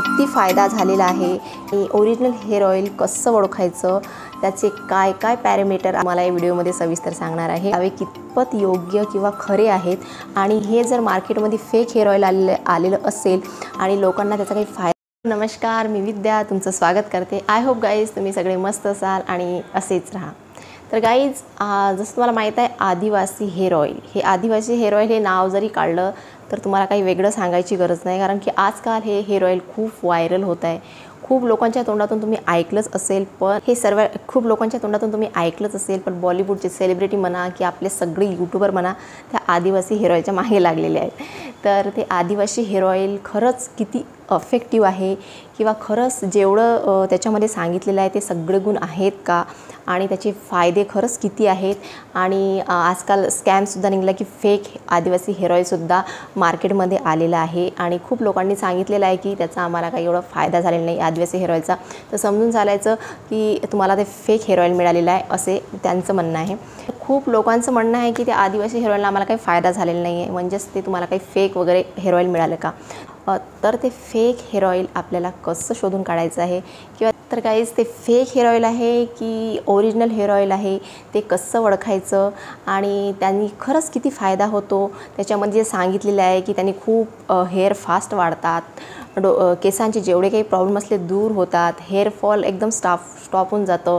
किती फायदा झालेला आहे आणि ओरिजिनल हेअर ऑइल कसं ओळखायचं, त्याचे काय काय पॅरामीटर मला या व्हिडिओमध्ये सविस्तर सांगणार आहे। दावे कितपत योग्य किंवा खरे आहेत आणि हे जर मार्केटमध्ये फेक हेअर ऑइल आलेलं असेल आणि लोकांना त्याचा काही फायदा। नमस्कार, मी विद्या तुमचं स्वागत करते। आय होप गाईज तुम्ही सगळे मस्त असाल आणि असेच राहा। तर गाईज जसं तुम्हाला माहीत आहे आदिवासी हेअर ऑइल, हे आदिवासी हेअर ऑइल हे नाव जरी काढलं तर तुम्हाला काही वेगळं सांगायची गरज नाही, कारण की आजकाल हे हेअर ऑइल खूप व्हायरल होत आहे। खूप लोकांच्या तोंडातून तुम्ही ऐकलंच असेल, पण हे सर्व खूप लोकांच्या तोंडातून तुम्ही ऐकलंच असेल, पण बॉलिवूडचे सेलिब्रिटी म्हणा की आपले सगळे यूट्यूबर म्हणा त्या आदिवासी हेअर ऑइलच्या मागे लागलेले आहेत। तर ते आदिवासी हेअर ऑइल खरंच किती इफेक्टिव्ह आहे किंवा खरंच जेवढं त्याच्यामध्ये सांगितलेलं आहे ते सगळे गुण आहेत का, आणि त्याचे फायदे खरंच किती आहेत। आणि आजकाल स्कॅमसुद्धा निघाला की फेक आदिवासी हेअर ऑइलसुद्धा मार्केटमध्ये आलेलं आहे आणि खूप लोकांनी सांगितलेलं आहे की त्याचा आम्हाला काही एवढा फायदा झालेला नाही आदिवासी हेअर ऑइलचा। तर समजून चालायचं की तुम्हाला ते फेक हेअर ऑइल मिळालेलं आहे असे त्यांचं म्हणणं आहे। खूप लोकांचं म्हणणं आहे की ते आदिवासी हेअर ऑइलला आम्हाला काही फायदा झालेला नाही आहे, म्हणजेच ते तुम्हाला काही फेक वगैरे हेअर ऑइल मिळालं का। तर ते फेक हेअर ऑइल आपल्याला कसं शोधून काढायचं आहे, किंवा तर काहीच ते फेक हेअर ऑइल आहे की ओरिजिनल हेअर ऑइल आहे ते कसं ओळखायचं आणि त्यांनी खरंच किती फायदा होतो। त्याच्यामध्ये जे सांगितलेलं आहे की त्यांनी खूप हेअर फास्ट वाढतात, केसांचे जेवढे काही प्रॉब्लेम असले दूर होतात, हेअर फॉल एकदम स्टॉप होऊन जातं।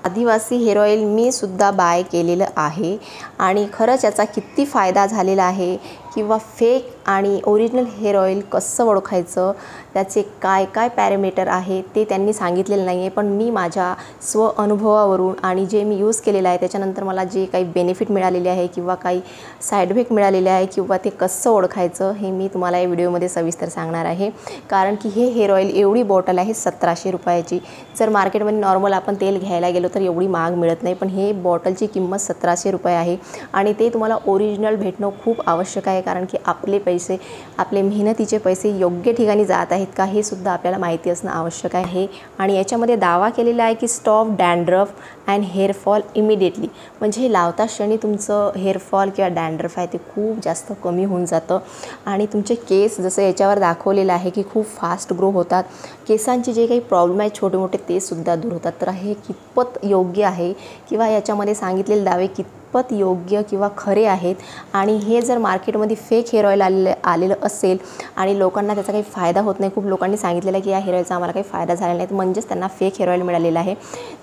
आदिवासी हेअर ऑइल मी सुद्धा बाय केलेलं आहे आणि खरंच याचा किती फायदा झालेला आहे, किंवा फेक आणि ओरिजिनल हेअर ऑइल कसं ओळखायचं, त्याचे काय काय पॅरामीटर आहे ते त्यांनी सांगितलेलं नाही आहे, पण मी माझ्या स्व अनुभवावरून आणि जे मी यूज केलेलं आहे त्याच्यानंतर मला जे काही बेनिफिट मिळालेले आहे किंवा काही साईड इफेक्ट मिळालेले आहे किंवा ते कसं ओळखायचं हे मी तुम्हाला या व्हिडिओमध्ये सविस्तर सांगणार आहे। कारण की हे हेअर ऑइल एवढी बॉटल आहे 1700 रुपयाची। जर मार्केटमध्ये नॉर्मल आपण तेल घ्यायला गेलो तर एवढी महाग मिळत नाही, पण हे बॉटलची किंमत 1700 रुपये आहे आणि ते तुम्हाला ओरिजिनल भेटणं खूप आवश्यक आहे, कारण की आपले पैसे, आपले मेहनतीचे पैसे योग्य ठिकाणी जात आहेत का हे सुद्धा आपल्याला माहिती असणं आवश्यक आहे। आणि याच्यामध्ये दावा केलेला आहे की stop dandruff and hair fall immediately, म्हणजे हे लावता क्षणी तुमचं हेअर फॉल किंवा डॅन्ड्रफ आहे ते खूप जास्त कमी होऊन जातं आणि तुमचे केस जसं याच्यावर दाखवलेलं आहे की खूप फास्ट ग्रो होतात। केसांचे जे काही प्रॉब्लेम आहेत छोटे मोठे ते सुद्धा दूर होतात। तर हे कितपत योग्य आहे किंवा याच्यामध्ये सांगितलेले दावे कितपत योग्य किंवा खरे आहेत आणि हे जर मार्केटमध्ये फेक हेअर ऑइल आलेलं असेल आणि लोकांना त्याचा काही फायदा होत नाही, खूप लोकांनी सांगितलेलं की या हेअर ऑइलचा आम्हाला काही फायदा झालेला नाही, म्हणजेच त्यांना फेक हेअर ऑइल मिळालेलं आहे।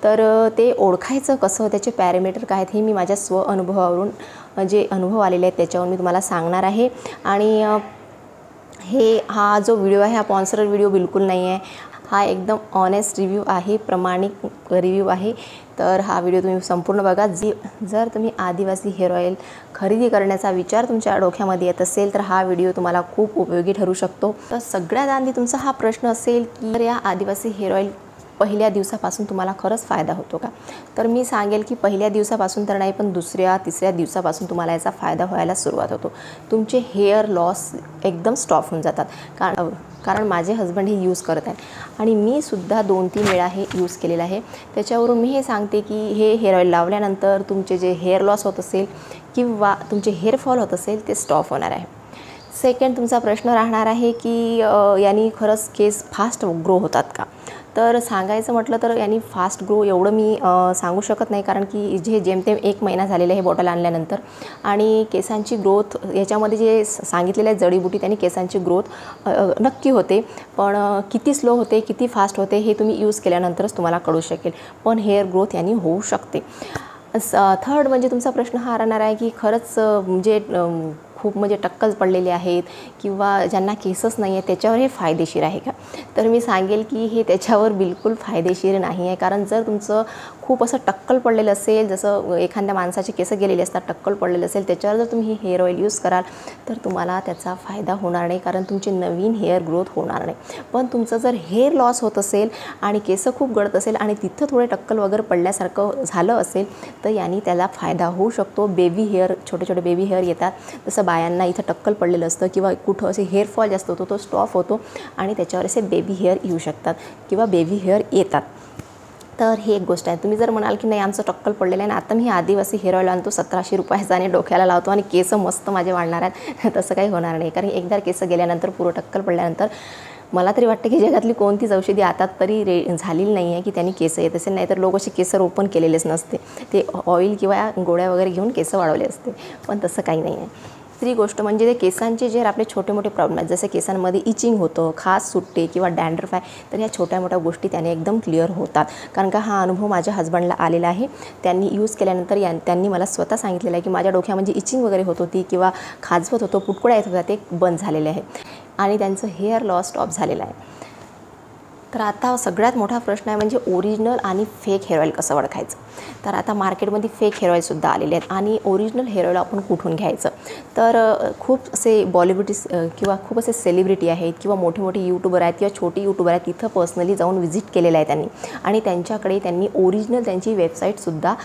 तर ते ओळखायचं कसं, त्याचे पॅरामीटर काय आहेत हे मी माझ्या स्व अनुभवावरून जे अनुभव आलेले आहेत त्याच्यावरून मी तुम्हाला सांगणार आहे। आणि हा जो व्हिडिओ आहे हा स्पॉन्सर्ड व्हिडिओ बिलकुल नाही आहे, हा एकदम ऑनेस्ट रिव्ह्यू आहे, प्रामाणिक रिव्ह्यू आहे। तर हा व्हिडिओ तुम्ही संपूर्ण बघा। जर तुम्ही आदिवासी हेअर ऑइल खरेदी करण्याचा विचार तुमच्या डोक्यामध्ये येत असेल तर हा व्हिडिओ तुम्हाला खूप उपयोगी ठरू शकतो। तर सगळ्यात आधी तुमचा हा प्रश्न असेल की या आदिवासी हेअर ऑइल पहिल्या दिवसापासून तुम्हाला खरंच फायदा होतो का, तर मी सांगेल की पहिल्या दिवसापासून तर नाही, पण दुसऱ्या तिसऱ्या दिवसापासून तुम्हाला याचा फायदा व्हायला सुरुवात होतो। तुमचे हेअर लॉस एकदम स्टॉप होऊन जातात। कारण माझे हस्बंड हे यूज करत आहेत आणि मी सुद्धा 2-3 वेळा हे यूज केलेलं आहे। त्याच्यावरून मी हे सांगते की हे हेअर ऑइल लावल्यानंतर तुमचे जे हेअर लॉस होत असेल किंवा तुमचे हेअर फॉल होत असेल ते स्टॉप होणार आहे। सेकंड तुमचा प्रश्न राहणार आहे की यांनी खरंच केस फास्ट ग्रो होतात का, तर सांगायचं म्हटलं तर यांनी फास्ट ग्रो एवढं मी सांगू शकत नाही, कारण की जे जेमतेम 1 महिना झालेलं आहे हे बॉटल आणल्यानंतर, आणि केसांची ग्रोथ याच्यामध्ये जे सांगितलेलं आहे जडीबुटी त्यांनी केसांची ग्रोथ नक्की होते, पण किती स्लो होते किती फास्ट होते हे तुम्ही यूज केल्यानंतरच तुम्हाला कळू शकेल, पण हेअर ग्रोथ यांनी होऊ शकते। थर्ड म्हणजे तुमचा प्रश्न हा राहणार आहे की खरंच म्हणजे खूप म्हणजे टक्कल पडलेले आहेत किंवा ज्यांना केसच नाही आहे त्याच्यावर हे फायदेशीर आहे का, तर मी सांगेल की हे त्याच्यावर बिलकुल फायदेशीर नाही आहे। कारण जर तुमचं खूप असं टक्कल पडलेलं असेल, जसं एखाद्या माणसाचे केस गेलेले असतात टक्कल पडलेलं असेल, त्याच्यावर जर तुम्ही हेअर ऑइल यूज कराल तर तुम्हाला त्याचा फायदा होणार नाही, कारण तुमचे नवीन हेअर ग्रोथ होणार नाही। पण तुमचं जर हेअर लॉस होत असेल आणि केस खूप गळत असेल आणि तिथं थोडे टक्कल वगैरे पडल्यासारखं झालं असेल तर याने त्याला फायदा होऊ शकतो। बेबी हेअर, छोटे छोटे बेबी हेअर येतात, जसं बायांना इथं टक्कल पडलेलं असतं किंवा कुठं असे हेअर फॉल जास्त होतो तो स्टॉप होतो आणि त्याच्यावर असे बेबी हेअर येऊ शकतात किंवा बेबी हेअर येतात। तर ही एक गोष्ट आहे। तुम्ही जर म्हणाल की नाही आमचं टक्कल पडलेलं आहे आणि आता मी आदिवासी हेअर ऑइल आणतो 1700 रुपयाचा आणि डोक्याला लावतो आणि केस मस्त माझे वाढणार आहेत, तसं काही होणार नाही, कारण एकदा केस गेल्यानंतर पुरं टक्कल पडल्यानंतर मला तरी वाटतं की जगातली कोणतीच औषधी आता तरी झालेली नाही आहे की त्यांनी केस येत असेल, नाहीतर लोक असे केस रोपण केलेलेच नसते, ते ऑइल किंवा गोळ्या वगैरे घेऊन केस वाढवले असते. पण तसं काही नाही आहे. दुसरी गोष्ट म्हणजे ते केसांचे जे आपले छोटे मोठे प्रॉब्लेम आहेत, जसे केसांमध्ये इचिंग होतं, खाज सुटते किंवा डॅन्ड्रफ आहे, तर ह्या छोट्या मोठ्या गोष्टी त्याने एकदम क्लिअर होतात. कारण का हा अनुभव माझ्या हजबंडला आलेला आहे. त्यांनी यूज केल्यानंतर त्यांनी मला स्वतः सांगितलेलं आहे की माझ्या डोक्यामध्ये इचिंग वगैरे होत होती किंवा खाजवत होतं, पुटकुळ्या येत होत्या, ते बंद झालेले आहे आणि त्यांचं हेअर लॉस स्टॉप झालेलं आहे. तर आता सगळ्यात मोठा प्रश्न आहे म्हणजे ओरिजिनल आणि फेक हेअर ऑईल कसं ओळखायचं. तर आता मार्केटमध्ये फेक हेअर ऑईलसुद्धा आलेले आहेत आणि ओरिजिनल हेअर ऑईल आपण कुठून घ्यायचं. तर खूप असे बॉलिवूडीज किंवा खूप असे सेलिब्रिटी आहेत किंवा मोठे मोठे यूट्यूबर आहेत किंवा छोटे यूट्यूबर आहेत, तिथं पर्सनली जाऊन व्हिजिट केलेलं आहे त्यांनी आणि त्यांच्याकडे त्यांनी ओरिजिनल त्यांची वेबसाईटसुद्धा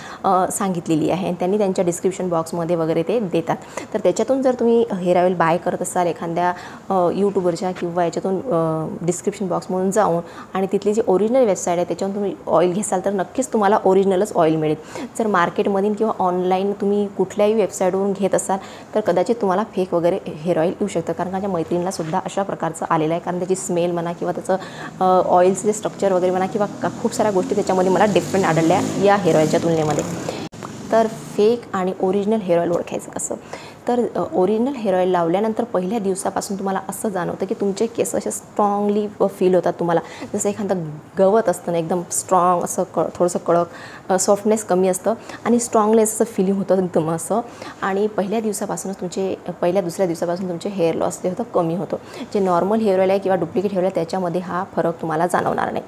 सांगितलेली आहे. त्यांनी त्यांच्या डिस्क्रिप्शन बॉक्समध्ये वगैरे ते देतात. तर त्याच्यातून जर तुम्ही हेअर ऑईल बाय करत असाल एखाद्या यूट्यूबरच्या किंवा याच्यातून डिस्क्रिप्शन बॉक्समधून जाऊन आणि तिथली जी ओरिजिनल वेबसाईट आहे त्याच्यावरून तुम्ही ऑइल घेसाल तर नक्कीच तुम्हाला ओरिजिनलच ऑइल मिळेल. जर मार्केटमधून किंवा ऑनलाईन तुम्ही कुठल्याही वेबसाईटवरून घेत असाल तर कदाचित तुम्हाला फेक वगैरे हेअर ऑईल येऊ शकतं. कारण माझ्या मैत्रिणीलासुद्धा अशा प्रकारचं आलेलं आहे. कारण त्याची स्मेल म्हणा किंवा त्याचं ऑइलचं जे स्ट्रक्चर वगैरे म्हणा किंवा खूप साऱ्या गोष्टी त्याच्यामध्ये मला डिफरंट आढळल्या या हेअर ऑईलच्या तुलनेमध्ये. तर फेक आणि ओरिजिनल हेअर ऑईल ओळखायचं कसं. तर ओरिजिनल हेअर ऑईल लावल्यानंतर पहिल्या दिवसापासून तुम्हाला असं जाणवतं की तुमचे केस असे स्ट्रॉंगली फील होतात तुम्हाला. जसं एखादं गवत असतं ना, एकदम स्ट्रॉंग असं थोडंसं कडक, सॉफ्टनेस कमी असतं आणि स्ट्रॉंगनेस असं फिलिंग होतं एकदम असं. आणि पहिल्या दिवसापासूनच पहिल्या दुसऱ्या दिवसापासून तुमचे हेअर लॉस जे होतं कमी होतं. जे नॉर्मल हेअर ऑईल आहे किंवा डुप्लिकेट हेअर ऑईल त्याच्यामध्ये हा फरक तुम्हाला जाणवणार नाही.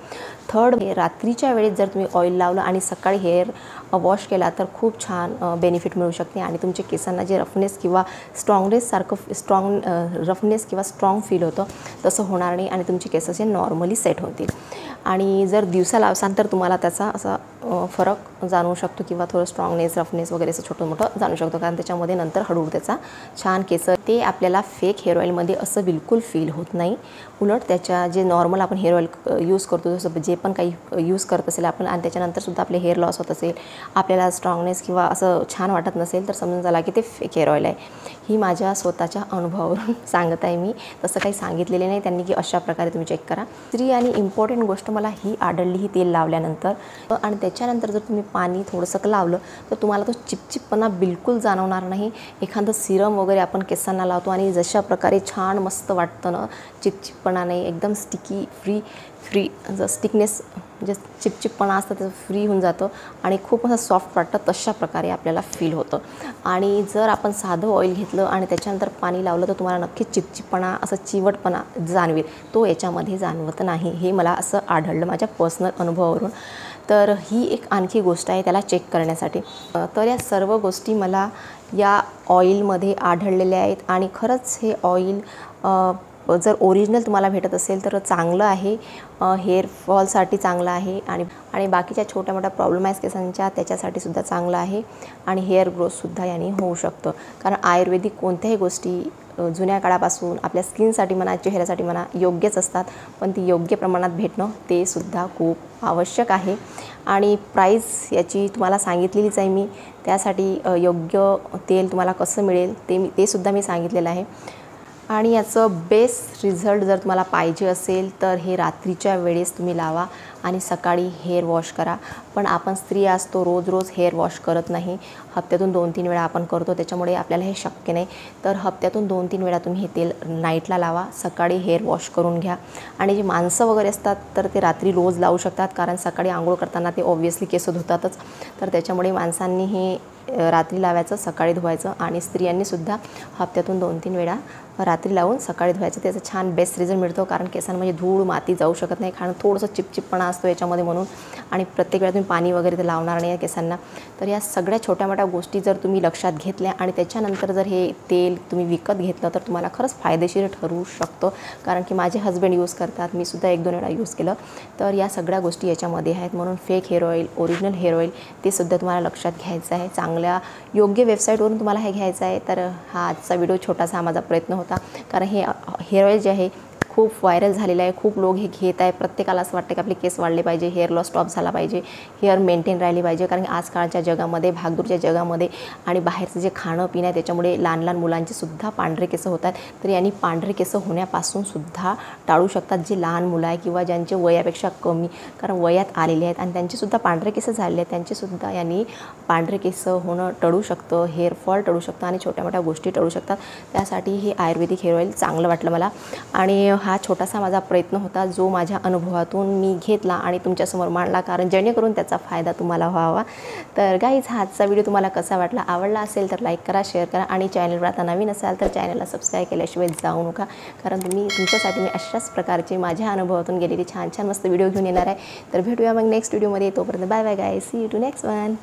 थर्ड, रात्रीच्या वेळेत जर तुम्ही ऑइल लावलं आणि सकाळी हेअर वॉश केला तर खूप छान बेनिफिट मिळू शकते आणि तुमच्या केसांना जे रफनेस किंवा रफनेस किंवा स्ट्रॉंग फील होतं तसं होणार नाही आणि तुमचे केस असे नॉर्मली सेट होतील. आणि जर दिवसा लावसाल तर तुम्हाला त्याचा असा फरक जाणवू शकतो किंवा थोडं स्ट्रॉंगनेस, रफनेस वगैरे असं छोटं मोठं जाणू शकतो. कारण त्याच्यामध्ये नंतर हळूहळू त्याचा छान केस ते आपल्याला फेक हेअर ऑईलमध्ये असं बिलकुल फील होत नाही. उलट त्याच्या जे नॉर्मल आपण हेअर ऑईल यूज करतो, जसं जे पण काही यूज करत असेल आपण आणि त्याच्यानंतरसुद्धा आपले हेअर लॉस होत असेल, आपल्याला स्ट्रॉंगनेस किंवा असं छान वाटत नसेल तर समजून झाला की ते फेक हेअर ऑईल आहे. ही माझ्या स्वतःच्या अनुभवावरून सांगत आहे मी, तसं काही सांगितलेले नाही त्यांनी की अशा प्रकारे तुम्ही चेक करा. दुसरी आणि इम्पॉर्टंट गोष्ट मला ही आढळली ही तेल लावल्यानंतर आणि त्याच्यानंतर जर तुम्ही पाणी थोडंसं लावलं तर तुम्हाला तो चिपचिपपणा बिलकुल जाणवणार नाही. एखादं सिरम वगैरे आपण केसांना लावतो आणि जशा प्रकारे छान मस्त वाटतं ना, चिपचिपपणा नाही, एकदम स्टिकी फ्री जर स्टिकनेस जे चिपचिपपणा असतं त्याचं फ्री होऊन जातं आणि खूप असं सॉफ्ट वाटतं, तशा प्रकारे आपल्याला फील होतं. आणि जर आपण साधं ऑइल घेतलं आणि त्याच्यानंतर पाणी लावलं तर तुम्हाला नक्कीच चिपचिपपणा, असं चिवटपणा जाणवेल, तो याच्यामध्ये जाणवत नाही. हे मला असं आढळलं माझ्या पर्सनल अनुभवावरून. तर ही एक आणखी गोष्ट आहे त्याला चेक करण्यासाठी. तर या सर्व गोष्टी मला या ऑइलमध्ये आढळलेल्या आहेत आणि खरंच हे ऑइल जर ओरिजिनल तुम्हाला भेटत असेल तर चांगलं आहे, हेअरफॉलसाठी चांगलं आहे आणि बाकीच्या छोट्या मोठ्या प्रॉब्लेम आहेत केसांच्या त्याच्यासाठी सुद्धा चांगलं आहे आणि हेअर ग्रोथसुद्धा याने होऊ शकतं. कारण आयुर्वेदिक कोणत्याही गोष्टी जुन्या काळापासून आपल्या स्किनसाठी म्हणा, चेहऱ्यासाठी म्हणा योग्यच असतात, पण ती योग्य प्रमाणात भेटणं ते सुद्धा खूप आवश्यक आहे. आणि प्राईस याची तुम्हाला सांगितलेलीच आहे मी, त्यासाठी योग्य तेल तुम्हाला कसं मिळेल ते सुद्धा मी सांगितलेलं आहे. आणि याचं बेस्ट रिझल्ट जर तुम्हाला पाहिजे असेल तर हे रात्रीच्या वेळेस तुम्ही लावा आणि सकाळी हेअर वॉश करा. पण आपण स्त्रिया असतो, रोज हेअर वॉश करत नाही, हप्त्यातून 2-3 वेळा आपण करतो, त्याच्यामुळे आपल्याला हे शक्य नाही. तर हप्त्यातून 2-3 वेळा तुम्ही हे तेल नाईटला लावा, सकाळी हेअर वॉश करून घ्या. आणि जे माणसं वगैरे असतात तर ते रात्री रोज लावू शकतात, कारण सकाळी आंघोळ करताना ते ऑब्व्हियसली केस धुतातच, तर त्याच्यामुळे माणसांनी हे रात्री लावायचं, सकाळी धुवायचं. आणि स्त्रियांनीसुद्धा हप्त्यातून 2-3 वेळा रात्री लावून सकाळी धुवायचं. त्याचा छान बेस्ट रिझल्ट मिळतो, कारण केसांमध्ये धूळ माती जाऊ शकत नाही, कारण थोडंसं चिपचिपपणा असतो याच्यामध्ये म्हणून. आणि प्रत्येक वेळा तुम्ही पाणी वगैरे ते लावणार नाही केसांना. तर या सगळ्या छोट्या मोठ्या गोष्टी जर तुम्ही लक्षात घेतल्या आणि त्याच्यानंतर जर हे तेल तुम्ही विकत घेतलं तर तुम्हाला खरंच फायदेशीर ठरू शकतं. कारण की माझे हजबंड यूज करतात, मी सुद्धा 1-2 वेळा यूज केलं. तर या सगळ्या गोष्टी याच्यामध्ये आहेत. म्हणून fake hair oil, original hair oil ते सुद्धा तुम्हाला लक्षात घ्यायचं आहे. चांगल्या योग्य वेबसाईटवरून तुम्हाला हे घ्यायचं आहे. तर हा आजचा व्हिडिओ छोटासा माझा प्रयत्न होता, कारण हे हेअर ऑईल जे आहे खूप व्हायरल झालेलं आहे, खूप लोक हे घेत आहे. प्रत्येकाला असं वाटतं की आपले केस वाढले पाहिजे, हेअर लॉस स्टॉप झाला पाहिजे, हेअर मेंटेन राहिली पाहिजे. कारण की आजकालच्या जगामध्ये, भागदौडच्या जगामध्ये आणि बाहेरचं जे खाणं पिणं आहे त्याच्यामुळे लहान लहान मुलांचे सुद्धा पांढरे केस होतात. तर यांनी पांढरे केस होण्यापासून सुद्धा टाळू शकतात. जे लहान मुलं आहे किंवा ज्यांचे वयापेक्षा कमी, कारण वयात आलेले आहेत आणि त्यांचेसुद्धा पांढरे केस झालेले आहेत, त्यांचेसुद्धा यांनी पांढरे केस होणं टळू शकतं, हेअरफॉल टळू शकतं आणि छोट्या मोठ्या गोष्टी टळू शकतात. त्यासाठी हे आयुर्वेदिक हेअर ऑइल चांगलं वाटलं मला आणि हा छोटासा माझा प्रयत्न होता जो माझ्या अनुभवातून मी घेतला आणि तुमच्यासमोर मांडला, कारण जेणेकरून त्याचा फायदा तुम्हाला व्हावा. तर गाईज, हा आजचा व्हिडिओ तुम्हाला कसा वाटला? आवडला असेल तर लाईक करा, शेअर करा आणि चॅनलवर आता नवीन असाल तर चॅनलला सबस्क्राईब केल्याशिवाय जाऊ नका, कारण तुमच्यासाठी मी अशाच प्रकारचे माझ्या अनुभवातून गेलेली छान छान मस्त व्हिडिओ घेऊन येणार आहे. तर भेटूया मग नेक्स्ट व्हिडिओमध्ये. तोपर्यंत bye bye guys, see you to next one.